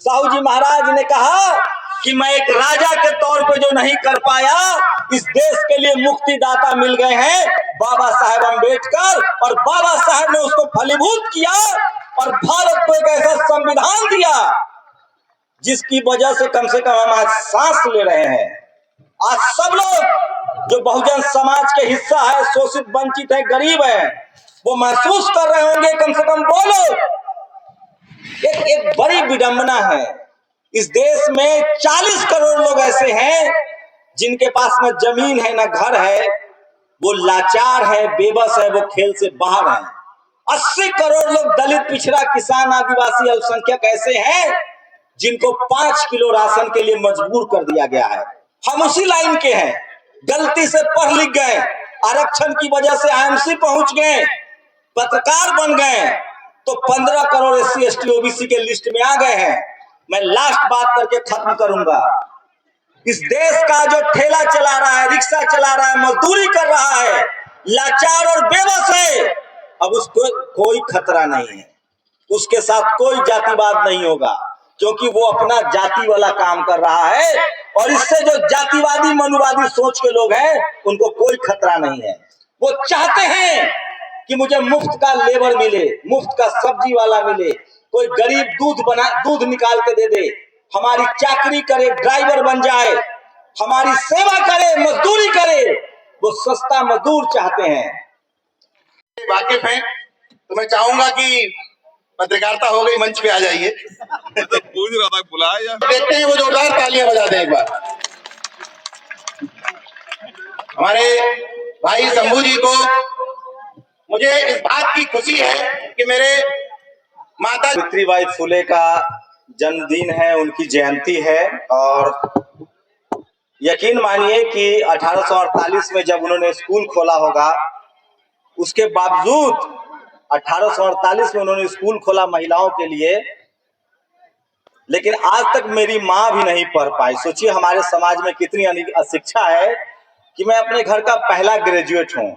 साहू जी महाराज ने कहा कि मैं एक राजा के तौर पे जो नहीं कर पाया, इस देश के लिए मुक्तिदाता मिल गए हैं बाबा साहेब अम्बेडकर, और बाबा साहेब ने उसको फलीभूत किया और भारत को एक ऐसा संविधान दिया जिसकी वजह से कम हम आज सांस ले रहे हैं। आज सब लोग जो बहुजन समाज के हिस्सा है, शोषित वंचित है, गरीब है, वो महसूस कर रहे होंगे, कम से कम बोलो। एक बड़ी विडंबना है, इस देश में 40 करोड़ लोग ऐसे हैं जिनके पास न जमीन है न घर है, वो लाचार है, बेबस है, वो खेल से बाहर है। 80 करोड़ लोग दलित, पिछड़ा, किसान, आदिवासी, अल्पसंख्यक ऐसे हैं जिनको 5 किलो राशन के लिए मजबूर कर दिया गया है। हम उसी लाइन के हैं, गलती से पढ़ लिख गए, आरक्षण की वजह से आईएमसी पहुंच गए, पत्रकार बन गए, तो 15 करोड़ SC ST OBC के लिस्ट में आ गए हैं। मैं लास्ट बात करके खत्म करूंगा। इस देश का जो ठेला चला रहा है, रिक्शा चला रहा है, मजदूरी कर रहा है, लाचार और बेबस है, अब उसको कोई खतरा नहीं है, उसके साथ कोई जातिवाद नहीं होगा, क्योंकि वो अपना जाति वाला काम कर रहा है। और इससे जो जातिवादी मनुवादी सोच के लोग हैं, उनको कोई खतरा नहीं है। वो चाहते हैं कि मुझे मुफ्त का लेबर मिले, मुफ्त का सब्जी वाला मिले, कोई गरीब दूध निकाल के दे दे, हमारी चाकरी करे, ड्राइवर बन जाए, हमारी सेवा करे, मजदूरी करे। वो सस्ता मजदूर चाहते हैं। वाकिफ हैं तो मैं चाहूंगा कि पत्रकारिता हो गई, मंच पे आ जाइए। पूछ रहा था, बुलाया देखते हैं, वो जोरदार तालियां बजा दें एक बार हमारे भाई शंभू जी को। मुझे इस बात की खुशी है कि मेरे माता सावित्रीबाई फुले का जन्मदिन है, उनकी जयंती है। और यकीन मानिए कि 1848 में जब उन्होंने स्कूल खोला होगा, उसके बावजूद 1848 में उन्होंने स्कूल खोला महिलाओं के लिए, लेकिन आज तक मेरी माँ भी नहीं पढ़ पाई। सोचिए हमारे समाज में कितनी अशिक्षा है कि मैं अपने घर का पहला ग्रेजुएट हूँ।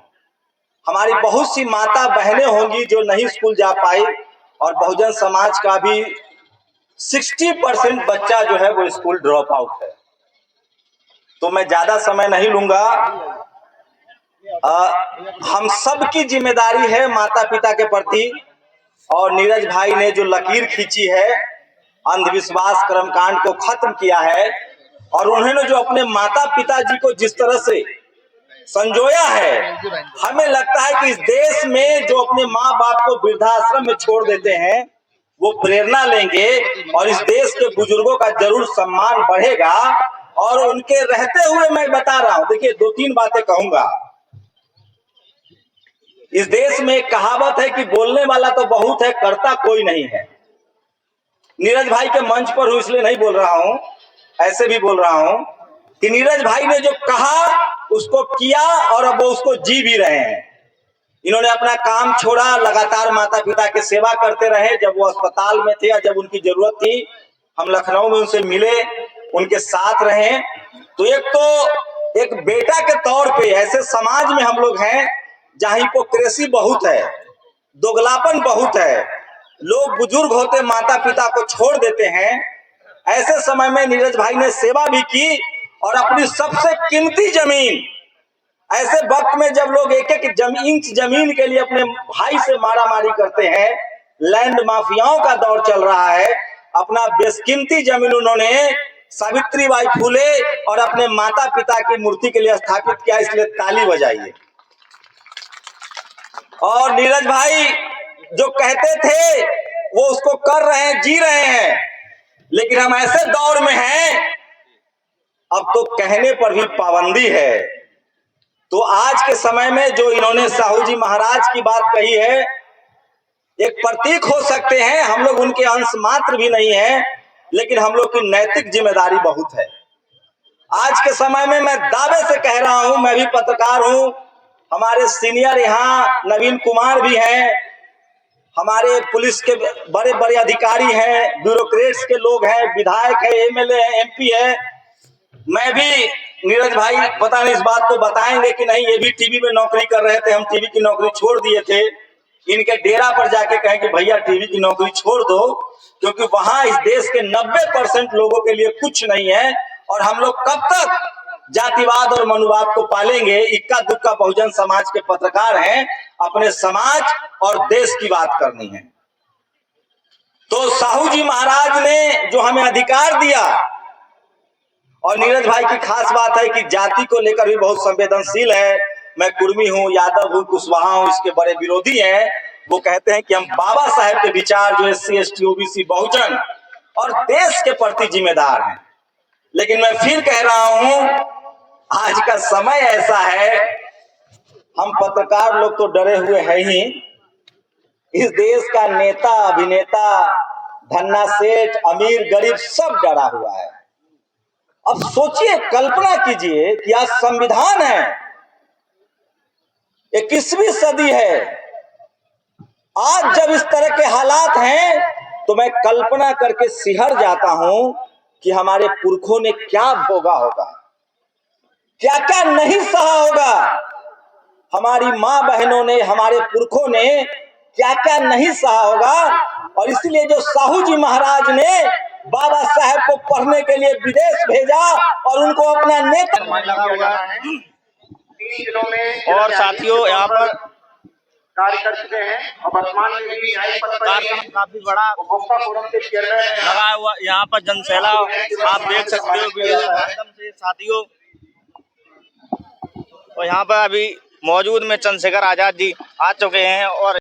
हमारी बहुत सी माता बहनें होंगी जो नहीं स्कूल जा पाई, और बहुजन समाज का भी 60% बच्चा जो है वो स्कूल ड्रॉप आउट है। तो मैं ज्यादा समय नहीं लूंगा। हम सब की जिम्मेदारी है माता पिता के प्रति, और नीरज भाई ने जो लकीर खींची है, अंधविश्वास कर्मकांड को खत्म किया है, और उन्होंने जो अपने माता पिता जी को जिस तरह से संजोया है, हमें लगता है कि इस देश में जो अपने माँ बाप को वृद्धाश्रम में छोड़ देते हैं, वो प्रेरणा लेंगे और इस देश के बुजुर्गों का जरूर सम्मान बढ़ेगा। और उनके रहते हुए मैं बता रहा हूं, देखिए 2-3 बातें कहूंगा। इस देश में एक कहावत है कि बोलने वाला तो बहुत है, करता कोई नहीं है। नीरज भाई के मंच पर हूं इसलिए नहीं बोल रहा हूं, ऐसे भी बोल रहा हूं कि नीरज भाई ने जो कहा उसको किया, और अब वो उसको जी भी रहे हैं। इन्होंने अपना काम छोड़ा, लगातार माता पिता की सेवा करते रहे। जब वो अस्पताल में थे या जब उनकी जरूरत थी, हम लखनऊ में उनसे मिले, उनके साथ रहे। तो एक बेटा के तौर पे ऐसे समाज में हम लोग हैं जहां हिपोक्रेसी बहुत है, दोगलापन बहुत है, लोग बुजुर्ग होते माता पिता को छोड़ देते हैं। ऐसे समय में नीरज भाई ने सेवा भी की, और अपनी सबसे कीमती जमीन, ऐसे वक्त में जब लोग एक इंच जमीन के लिए अपने भाई से मारामारी करते हैं, लैंड माफियाओं का दौर चल रहा है, अपना बेशकीमती जमीन उन्होंने सावित्रीबाई फुले और अपने माता पिता की मूर्ति के लिए स्थापित किया। इसलिए ताली बजाइए। और नीरज भाई जो कहते थे वो उसको कर रहे हैं, जी रहे हैं। लेकिन हम ऐसे दौर में हैं, अब तो कहने पर भी पाबंदी है। तो आज के समय में जो इन्होंने साहू जी महाराज की बात कही है, एक प्रतीक हो सकते हैं, हम लोग उनके अंश मात्र भी नहीं है, लेकिन हम लोग की नैतिक जिम्मेदारी बहुत है। आज के समय में मैं दावे से कह रहा हूं, मैं भी पत्रकार हूं, हमारे सीनियर यहाँ नवीन कुमार भी हैं, हमारे पुलिस के बड़े बड़े अधिकारी हैं, ब्यूरोक्रेट्स के लोग हैं, विधायक है, MLA है, MP है। मैं भी, नीरज भाई पता नहीं इस बात को बताएंगे कि नहीं, ये भी टीवी में नौकरी कर रहे थे, हम टीवी की नौकरी छोड़ दिए थे। इनके डेरा पर जाके कहें कि भैया टीवी की नौकरी छोड़ दो, क्योंकि वहां इस देश के 90% लोगों के लिए कुछ नहीं है। और हम लोग कब तक जातिवाद और मनुवाद को पालेंगे? इक्का दुक्का बहुजन समाज के पत्रकार हैं, अपने समाज और देश की बात करनी है। तो साहू जी महाराज ने जो हमें अधिकार दिया, और नीरज भाई की खास बात है कि जाति को लेकर भी बहुत संवेदनशील है। मैं कुर्मी हूं, यादव हूं, कुशवाहा हूं, इसके बड़े विरोधी हैं। वो कहते हैं कि हम बाबा साहेब के विचार जो SC ST OBC बहुजन और देश के प्रति जिम्मेदार हैं। लेकिन मैं फिर कह रहा हूं, आज का समय ऐसा है, हम पत्रकार लोग तो डरे हुए हैं ही, इस देश का नेता, अभिनेता, धन्ना सेठ, अमीर गरीब सब डरा हुआ है। अब सोचिए, कल्पना कीजिए कि आज संविधान है, 21वीं सदी है। आज जब इस तरह के हालात हैं तो मैं कल्पना करके सिहर जाता हूं कि हमारे पुरखों ने क्या भोगा होगा, क्या क्या नहीं सहा होगा। हमारी मां बहनों ने, हमारे पुरखों ने क्या क्या नहीं सहा होगा। और इसलिए जो साहू जी महाराज ने बाबा साहेब को पढ़ने के लिए विदेश भेजा और उनको अपना नेता लगा हुआ है। 3 जिलों में और साथियों यहाँ पर कार्य कर चुके हैं और वर्तमान में भी न्यायिक पद पर कार्यक्रम काफी बड़ा उपभोक्ता फोरम के चेयरमैन लगा हुआ, यहाँ पर जनसैलाब आप देख सकते हो वीडियो के माध्यम से साथियों। और यहाँ पर अभी मौजूद में चंद्रशेखर आजाद जी आ चुके हैं और